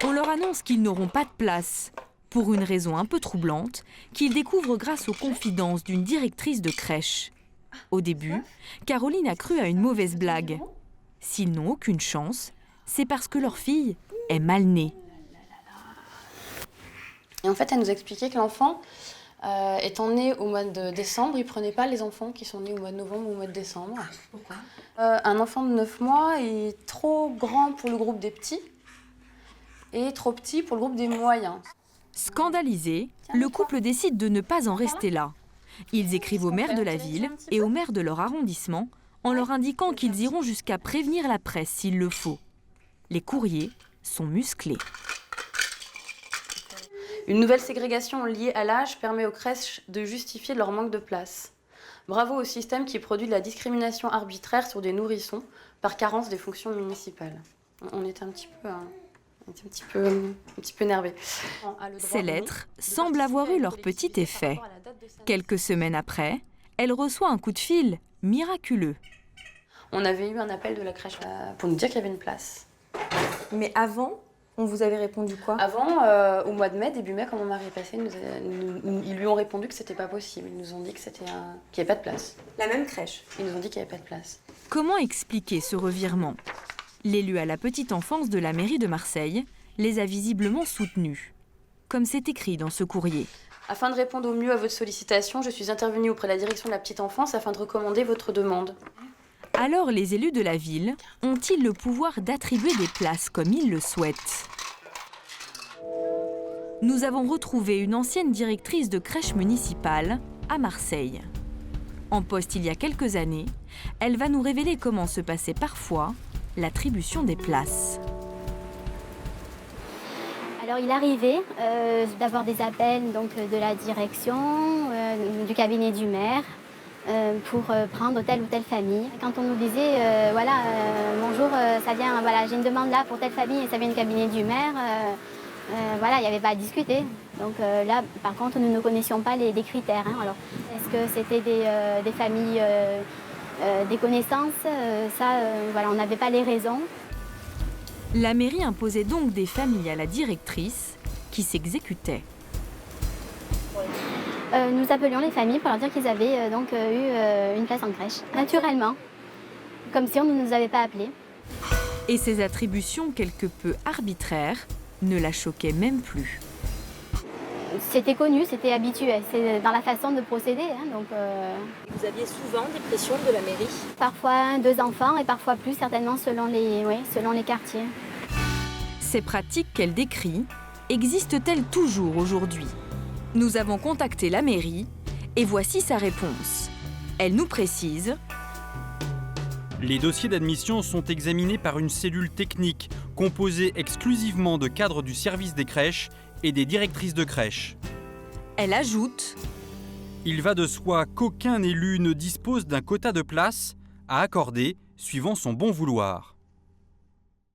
On leur annonce qu'ils n'auront pas de place, pour une raison un peu troublante, qu'ils découvrent grâce aux confidences d'une directrice de crèche. Au début, Caroline a cru à une mauvaise blague. S'ils n'ont aucune chance, c'est parce que leur fille est mal née. Et en fait, elle nous expliquait que l'enfant, étant né au mois de décembre, il ne prenait pas les enfants qui sont nés au mois de novembre ou au mois de décembre. Pourquoi ? Un enfant de 9 mois est trop grand pour le groupe des petits et trop petit pour le groupe des moyens. Scandalisé, le couple décide de ne pas en rester là. Ils écrivent au maire de la ville et au maire de leur arrondissement en leur indiquant qu'ils iront jusqu'à prévenir la presse s'il le faut. Les courriers sont musclés. Une nouvelle ségrégation liée à l'âge permet aux crèches de justifier leur manque de place. Bravo au système qui produit de la discrimination arbitraire sur des nourrissons par carence des fonctions municipales. On était un petit peu énervés. Ces lettres semblent avoir eu leur petit effet. Quelques semaines après, elle reçoit un coup de fil miraculeux. On avait eu un appel de la crèche pour nous dire qu'il y avait une place. Mais avant, on vous avait répondu quoi ? Avant, au mois de mai, début mai, quand mon mari est passé, ils lui ont répondu que c'était pas possible. Ils nous ont dit qu'il n'y avait pas de place. La même crèche. Ils nous ont dit qu'il n'y avait pas de place. Comment expliquer ce revirement ? L'élu à la petite enfance de la mairie de Marseille les a visiblement soutenus, comme c'est écrit dans ce courrier. Afin de répondre au mieux à votre sollicitation, je suis intervenue auprès de la direction de la petite enfance afin de recommander votre demande. Alors les élus de la ville ont-ils le pouvoir d'attribuer des places comme ils le souhaitent ? Nous avons retrouvé une ancienne directrice de crèche municipale à Marseille. En poste il y a quelques années, elle va nous révéler comment se passait parfois l'attribution des places. Alors il arrivait d'avoir des appels donc, de la direction, du cabinet du maire, pour prendre telle ou telle famille. Quand on nous disait, bonjour, ça vient, voilà, j'ai une demande là pour telle famille et ça vient du cabinet du maire, voilà, il n'y avait pas à discuter. Donc là, par contre, nous ne connaissions pas les critères. Hein. Alors, est-ce que c'était des familles, des connaissances voilà, on n'avait pas les raisons. La mairie imposait donc des familles à la directrice qui s'exécutaient. Nous appelions les familles pour leur dire qu'ils avaient eu une place en crèche, naturellement, comme si on ne nous avait pas appelés. Et ces attributions quelque peu arbitraires ne la choquaient même plus. C'était connu, c'était habituel, c'est dans la façon de procéder. Hein, donc, Vous aviez souvent des pressions de la mairie ? Parfois 2 enfants et parfois plus, certainement selon les quartiers. Ces pratiques qu'elle décrit existent-elles toujours aujourd'hui ? Nous avons contacté la mairie et voici sa réponse. Elle nous précise: les dossiers d'admission sont examinés par une cellule technique composée exclusivement de cadres du service des crèches et des directrices de crèche. Elle ajoute: il va de soi qu'aucun élu ne dispose d'un quota de place à accorder suivant son bon vouloir.